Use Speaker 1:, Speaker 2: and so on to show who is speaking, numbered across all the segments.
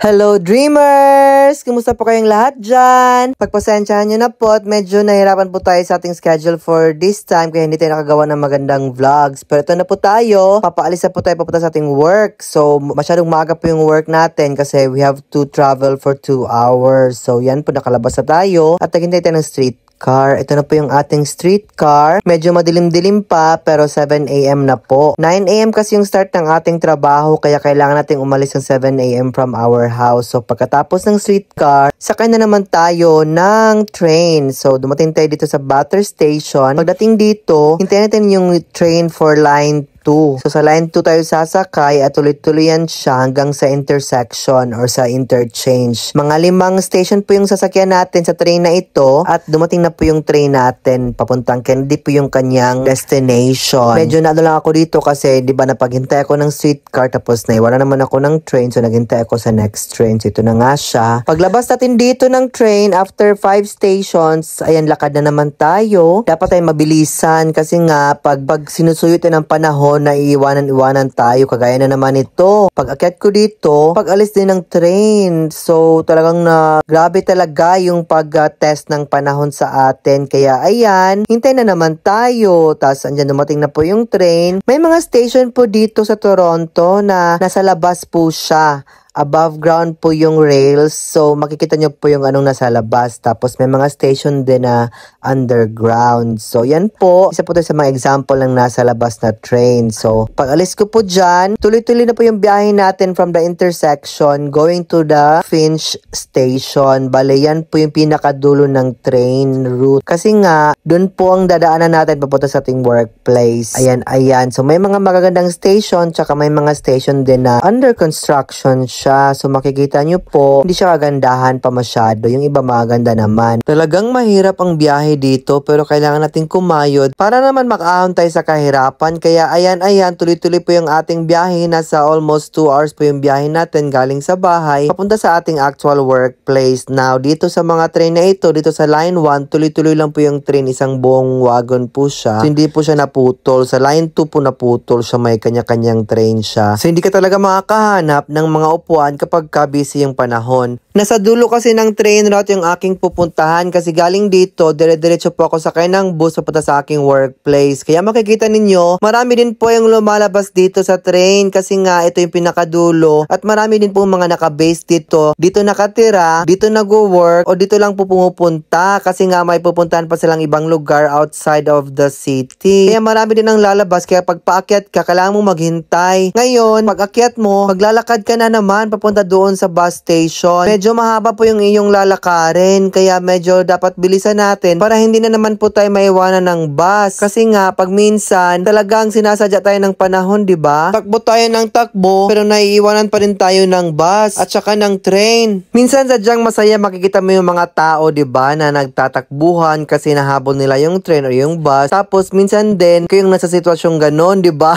Speaker 1: Hello Dreamers! Kumusta po kayong lahat dyan? Pagpasensyahan nyo na po at medyo nahirapan po tayo sa ating schedule for this time kaya hindi tayo nakagawa ng magandang vlogs. Pero ito na po tayo. Papaalis na po tayo papunta sa ating work. So masyadong maaga po yung work natin kasi we have to travel for 2 hours. So yan po, nakalabas na tayo at naghintay tayo ng street car. Ito na po yung ating streetcar. Medyo madilim-dilim pa pero 7 AM na po. 9 AM kasi yung start ng ating trabaho kaya kailangan nating umalis ng 7 AM from our house. So pagkatapos ng streetcar, sakay na naman tayo ng train. So dumating tayo dito sa Butter Station. Pagdating dito, hintayin natin yung train for line 2. So sa line 2 tayo sasakay at tuloy-tuloy yan siya hanggang sa intersection or sa interchange. Mga 5 station po yung sasakyan natin sa train na ito at dumating na po yung train natin papuntang Kennedy po yung kanyang destination. Medyo naano lang ako dito kasi di ba napaghintay ako ng streetcar tapos naiwanan naman ako ng train so naghintay ako sa next train. So ito na nga siya. Paglabas natin dito ng train after 5 stations, ayan lakad na naman tayo. Dapat ay mabilisan kasi nga pag sinusuyot ng panahon na iiwanan tayo kagaya na naman ito. Pag akyat ko dito, pag alis din ng train. So talagang grabe talaga yung pag-test ng panahon sa atin. Kaya ayan, hintay na naman tayo. Tapos andyan dumating na po yung train. May mga station po dito sa Toronto na nasa labas po siya. Above ground po yung rails. So, makikita nyo po yung anong nasa labas. Tapos, may mga station din na underground. So, yan po. Isa po tayo sa mga example ng nasa labas na train. So, pag alis ko po dyan, tuloy-tuloy na po yung biyahe natin from the intersection going to the Finch Station. Bale, yan po yung pinakadulo ng train route. Kasi nga, dun po ang dadaanan natin papunta sa ating workplace. Ayan. So, may mga magagandang station, tsaka may mga station din na under construction siya. So makikita nyo po, hindi siya kagandahan pa masyado. Yung iba maganda naman. Talagang mahirap ang biyahe dito pero kailangan natin kumayod para naman makaahon tayo sa kahirapan. Kaya ayan, tuloy-tuloy po yung ating biyahe. Nasa almost 2 hours po yung biyahe natin galing sa bahay papunta sa ating actual workplace. Now, dito sa mga train na ito, dito sa line 1, tuloy-tuloy lang po yung train. Isang buong wagon po siya. So hindi po siya naputol. Sa line 2 po naputol siya. May kanya-kanyang train siya. So hindi ka talaga makakahanap ng mga upuan kapag busy yung panahon. Nasa dulo kasi ng train route yung aking pupuntahan kasi galing dito, dire-diretso po ako sakay ng bus papunta sa aking workplace. Kaya makikita ninyo, marami din po yung lumalabas dito sa train kasi nga ito yung pinakadulo at marami din po mga naka-base dito. Dito nakatira, dito nag-work o dito lang po pumupunta kasi nga may pupuntahan pa silang ibang lugar outside of the city. Kaya marami din ang lalabas kaya pag paakyat ka, kailangan mong maghintay. Ngayon, pag akyat mo, maglalakad ka na naman papunta doon sa bus station. Medyo mahaba po yung iyong lalakarin kaya medyo dapat bilisan natin para hindi na naman po tayo maiwanan ng bus. Kasi nga pag minsan talagang sinasadya tayo ng panahon, di ba? Takbo tayo ng takbo pero naiiwanan pa rin tayo ng bus at saka ng train. Minsan sadyang masaya makikita mo yung mga tao, di ba, na nagtatakbuhan kasi nahabol nila yung train o yung bus. Tapos minsan din kayong nasa sitwasyong ganon, di ba?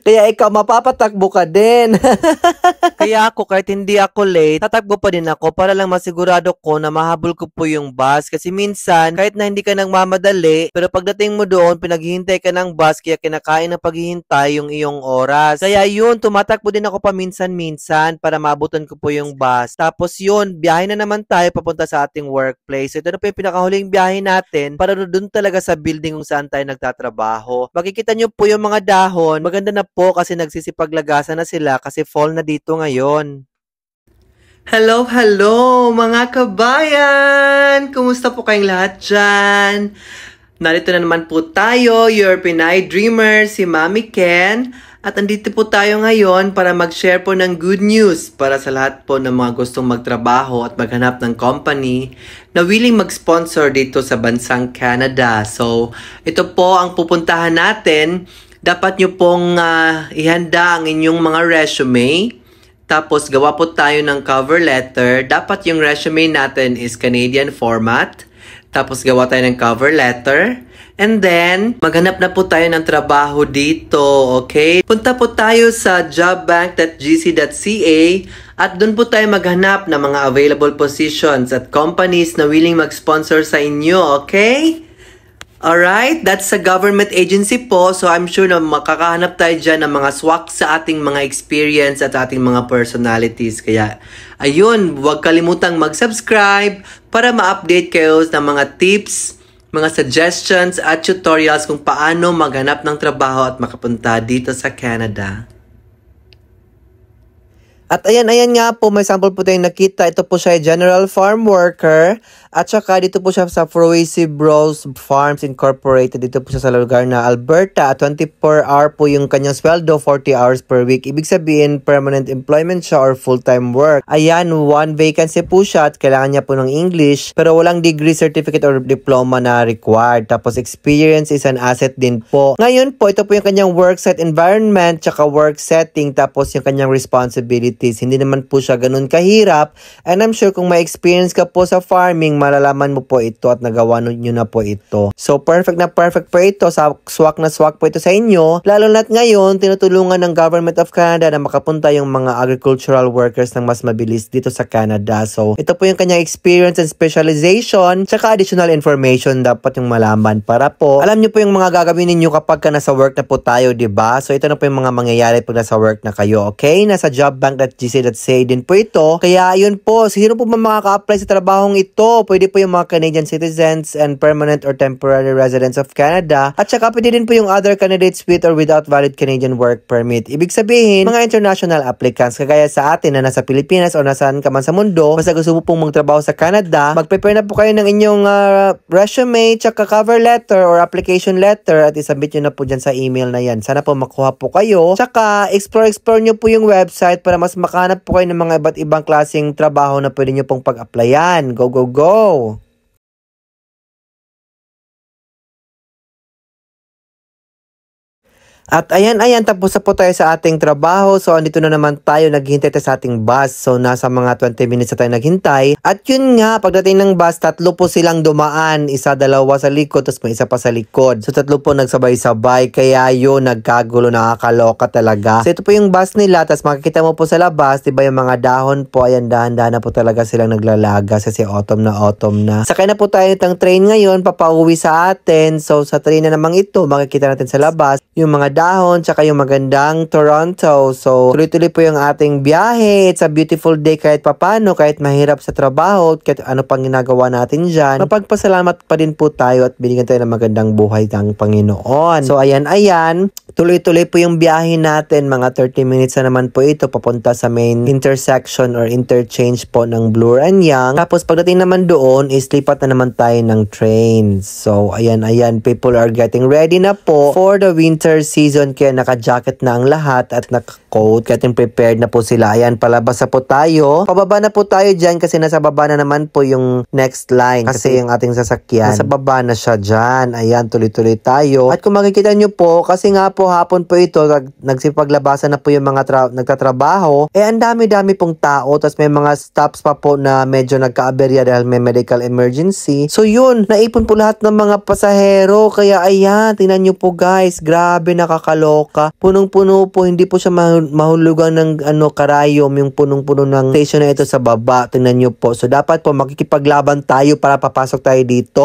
Speaker 1: Kaya ikaw mapapatakbo ka din. Kaya ako kahit hindi ako late, tatakbo pa din ako para lang masigurado ko na mahabol ko po yung bus. Kasi minsan, kahit na hindi ka nagmamadali, pero pagdating mo doon, pinaghihintay ka ng bus kaya kinakain ng paghihintay yung iyong oras. Kaya yun, tumatakbo din ako paminsan-minsan para maabutan ko po yung bus. Tapos yun, biyahe na naman tayo papunta sa ating workplace. Ito na po yung pinakahuling biyahe natin para doon talaga sa building kung saan tayo nagtatrabaho. Makikita nyo po yung mga dahon. Maganda na po kasi nagsisipaglagasan na sila kasi fall na dito ngayon. Hello mga kabayan! Kumusta po kayong lahat dyan? Narito na naman po tayo, your Pinay Dreamer, si Mami Ken. At andito po tayo ngayon para mag-share po ng good news para sa lahat po ng mga gustong magtrabaho at maghanap ng company na willing mag-sponsor dito sa bansang Canada. So, ito po ang pupuntahan natin. Dapat nyo pong ihanda ang inyong mga resume. Tapos, gawa po tayo ng cover letter. Dapat yung resume natin is Canadian format. Tapos, gawa tayo ng cover letter. And then, maghanap na po tayo ng trabaho dito, okay? Punta po tayo sa jobbank.gc.ca at doon po tayo maghanap ng mga available positions at companies na willing mag-sponsor sa inyo, okay? Alright, that's a government agency po. So I'm sure na makakahanap tayo dyan ng mga swak sa ating mga experience at ating mga personalities. Kaya ayun, huwag kalimutang mag-subscribe para ma-update kayo ng mga tips, mga suggestions at tutorials kung paano maghanap ng trabaho at makapunta dito sa Canada. At ayan nga po, may sample po tayong nakita. Ito po siya ay General Farm Worker. At saka dito po siya sa Fruizy Bros Farms Incorporated. Dito po siya sa lugar na Alberta. 24-hour po yung kanyang sweldo, 40 hours per week. Ibig sabihin, permanent employment siya or full-time work. Ayan, one vacancy po siya at kailangan niya po ng English. Pero walang degree, certificate or diploma na required. Tapos experience is an asset din po. Ngayon po, ito po yung kanyang worksite environment, tsaka work setting, tapos yung kanyang responsibilities. Hindi naman po siya ganun kahirap. And I'm sure kung may experience ka po sa farming, malalaman mo po ito at nagawa nyo na po ito. So, perfect na perfect po ito. Swak na swak po ito sa inyo. Lalo na't ngayon, tinutulungan ng Government of Canada na makapunta yung mga agricultural workers ng mas mabilis dito sa Canada. So, ito po yung kanyang experience and specialization, tsaka additional information dapat yung malaman para po. Alam nyo po yung mga gagawin ninyo kapag ka nasa work na po tayo, diba? So, ito na po yung mga mangyayari pag nasa work na kayo, okay? Nasa jobbank.gc.ca din po ito. Kaya, yun po, sino po ba makaka-apply sa trabahong ito? Pwede po yung mga Canadian citizens and permanent or temporary residents of Canada. At saka pwede din po yung other candidates with or without valid Canadian work permit. Ibig sabihin, mga international applicants kagaya sa atin na nasa Pilipinas o nasaan ka man sa mundo, basta gusto mo pong magtrabaho sa Canada, mag-prepare na po kayo ng inyong resume, tsaka cover letter or application letter at isubmit nyo na po dyan sa email na yan. Sana po makuha po kayo. Tsaka explore nyo po yung website para mas makahanap po kayo ng mga iba't ibang klaseng trabaho na pwede nyo pong pag-applyan. Go, go, go! At ayan, tapos na po tayo sa ating trabaho. So, andito na naman tayo, naghihintay tayo sa ating bus. So, nasa mga 20 minutes na tayo naghintay. At yun nga, pagdating ng bus, tatlo po silang dumaan. Isa, dalawa sa likod, tapos may isa pa sa likod. So, tatlo po nagsabay-sabay. Kaya yun, nagkagulo, nakakaloka talaga. So, ito po yung bus nila. Tapos makikita mo po sa labas, diba yung mga dahon po, ayan, dahan-dahan na po talaga silang naglalaga kasi autumn na. Sakay na po tayo ng train ngayon, papauwi sa atin. So, sa train na namang ito, makikita natin sa labas, yung mga dahon, tsaka yung magandang Toronto. So, tuloy-tuloy po yung ating biyahe. It's a beautiful day kahit papano, kahit mahirap sa trabaho, kahit ano pang ginagawa natin dyan. Mapagpasalamat pa din po tayo at binigyan tayo ng magandang buhay ng Panginoon. So, ayan. Tuloy-tuloy po yung biyahe natin. Mga 30 minutes na naman po ito papunta sa main intersection or interchange po ng Bloor and Yonge. Tapos, pagdating naman doon, is lipat na naman tayo ng train. So, ayan. People are getting ready na po for the winter season, kaya naka-jacket na ang lahat at naka-coat. Getting prepared na po sila. Ayan, palabas na po tayo. Pababa na po tayo dyan kasi nasa baba na naman po yung next line. Kasi yung ating sasakyan, nasa baba na siya dyan. Ayan, tuloy-tuloy tayo. At kung makikita nyo po, kasi nga po hapon po ito, nagsipaglabasan na po yung mga nagtatrabaho. Ang dami-dami pong tao. Tapos may mga stops pa po na medyo nagka-aberya dahil may medical emergency. So yun, naipon po lahat ng mga pasahero. Kaya ayan, tingnan nyo po guys. Grabe, nakakaloka. Punong-puno po, hindi po siya mahulugan ng karayom, yung punong-puno ng station na ito sa baba. Tingnan nyo po. So, dapat po makikipaglaban tayo para papasok tayo dito.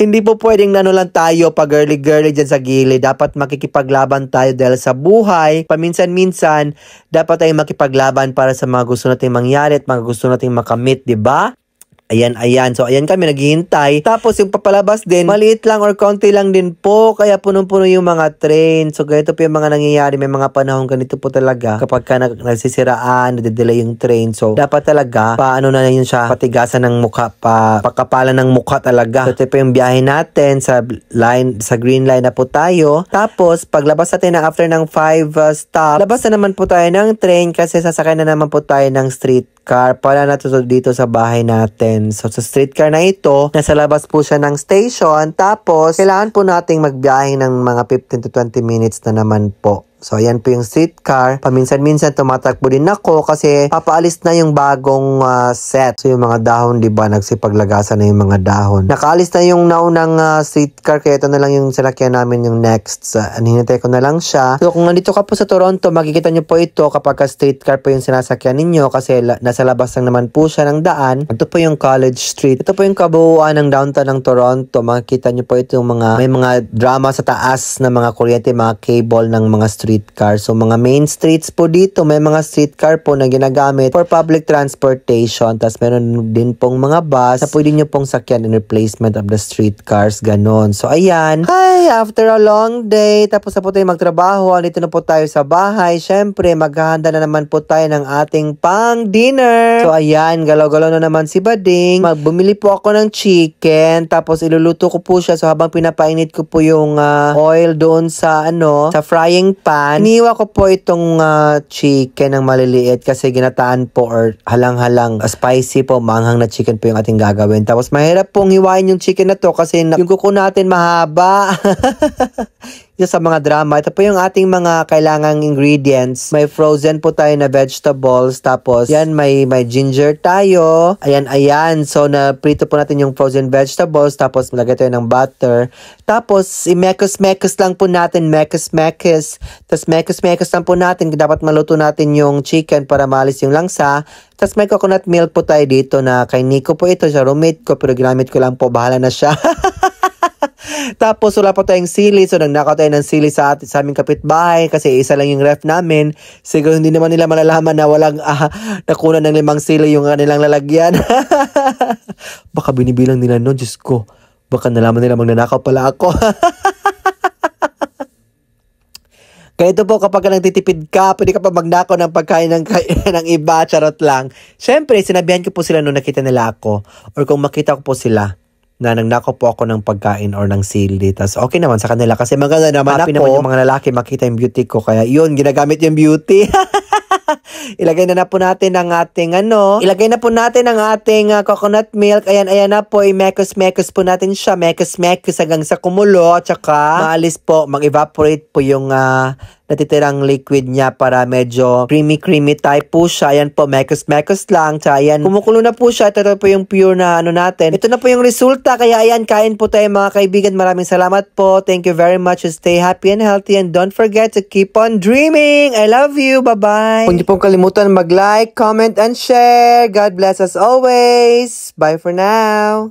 Speaker 1: Hindi po pwedeng lang tayo pag girly-girly dyan sa gilid. Dapat makikipaglaban tayo dahil sa buhay, paminsan-minsan, dapat tayo makipaglaban para sa mga gusto nating mangyari at mga gusto nating makamit, diba? Ayan. So, ayan kami naghihintay. Tapos, yung papalabas din, maliit lang or konti lang din po. Kaya punong-puno yung mga train. So, ganito po yung mga nangyayari. May mga panahon ganito po talaga. Kapag ka nagsisiraan, nade-delay yung train. So, dapat talaga, paano na yun siya, patigasan ng mukha, pakapalan ng mukha talaga. So, ito po yung biyahe natin sa green line na po tayo. Tapos, paglabas natin na after ng 5 stop, labas na naman po tayo ng train kasi sasakay na naman po tayo ng streetcar para natuto dito sa bahay natin. So, sa streetcar na ito, nasa labas po siya ng station. Tapos, kailangan po nating magbiyahe ng mga 15 to 20 minutes na naman po. So, ayan po yung streetcar. Paminsan-minsan tumatakbo din ako kasi papaalis na yung bagong set. So, yung mga dahon, diba, nagsipaglagasan na yung mga dahon. Nakaalis na yung naunang streetcar, kaya ito na lang yung salakyan namin yung next. Hinintay ko na lang siya. So, kung nandito ka po sa Toronto, makikita nyo po ito kapag streetcar po yung sinasakyan ninyo kasi nasa labas lang naman po siya ng daan. Ito po yung College Street. Ito po yung kabuuan ng downtown ng Toronto. Makikita nyo po ito yung may mga drama sa taas na mga kuryente, mga cable ng mga streetcar. So, mga main streets po dito, may mga streetcar po na ginagamit for public transportation. Tapos, meron din pong mga bus na pwede nyo pong sakyan in replacement of the streetcars. Ganon. So, ayan. Hi! After a long day, tapos na po tayo magtrabaho. Andito na po tayo sa bahay. Siyempre, maghahanda na naman po tayo ng ating pang-dinner. So, ayan. Galaw-galaw na naman si Bading. Bumili po ako ng chicken. Tapos, iluluto ko po siya. So, habang pinapainit ko po yung oil doon sa sa frying pan, iniwa ko po itong chicken ng maliliit kasi ginataan po or halang-halang spicy po, maanghang na chicken po yung ating gagawin. Tapos mahirap pong hiwain yung chicken na to kasi yung kuko natin mahaba. Isa sa mga drama. Ito po yung ating mga kailangang ingredients. May frozen po tayo na vegetables. Tapos, yan, may ginger tayo. Ayan. So, na-prito po natin yung frozen vegetables. Tapos, malagay tayo ng butter. Tapos, i-mekos-mekos lang po natin. Mekos-mekos. Tapos, mekos-mekos lang po natin. Dapat maluto natin yung chicken para maalis yung langsa. Tapos, may coconut milk po tayo dito na kay Nico po ito. Siya roommate ko. Pero ginamit ko lang po. Bahala na siya. Tapos wala pa tayong sili, so nagnakaw tayo ng sili sa aming kapitbahay kasi isa lang yung ref namin. Siguro hindi naman nila malalaman na walang nakunan ng 5 sili yung nilang lalagyan. Baka binibilang nila no, Diyos ko. Baka nalaman nila magnanakaw pala ako. Kaya ito po, kapag nagtitipid ka, pwede ka pa magnakaw ng pagkain ng iba, charot lang. Siyempre, sinabihan ko po sila nung nakita nila ako or kung makita ko po sila na nagnakaw po ako ng pagkain or ng sili. Tas okay naman sa kanila kasi maganda naman happy naman yung mga lalaki makita yung beauty ko. Kaya yun, ginagamit yung beauty. Ilagay na po natin ang ating ilagay na po natin ang ating coconut milk. Ayan na po. I-mekos-mekos po natin siya. Mekos-mekos hanggang sa kumulo. Tsaka maalis po, mag-evaporate po yung natitirang liquid niya para medyo creamy type po siya. Ayan po, mekos-mekos lang. Tsaka ayan, kumukulo na po siya. Ito na po yung pure na natin. Ito na po yung resulta. Kaya ayan, kain po tayo mga kaibigan. Maraming salamat po. Thank you very much. Stay happy and healthy. And don't forget to keep on dreaming. I love you. Bye-bye. Kung di pong kalimutan mag-like, comment, and share. God bless us always. Bye for now.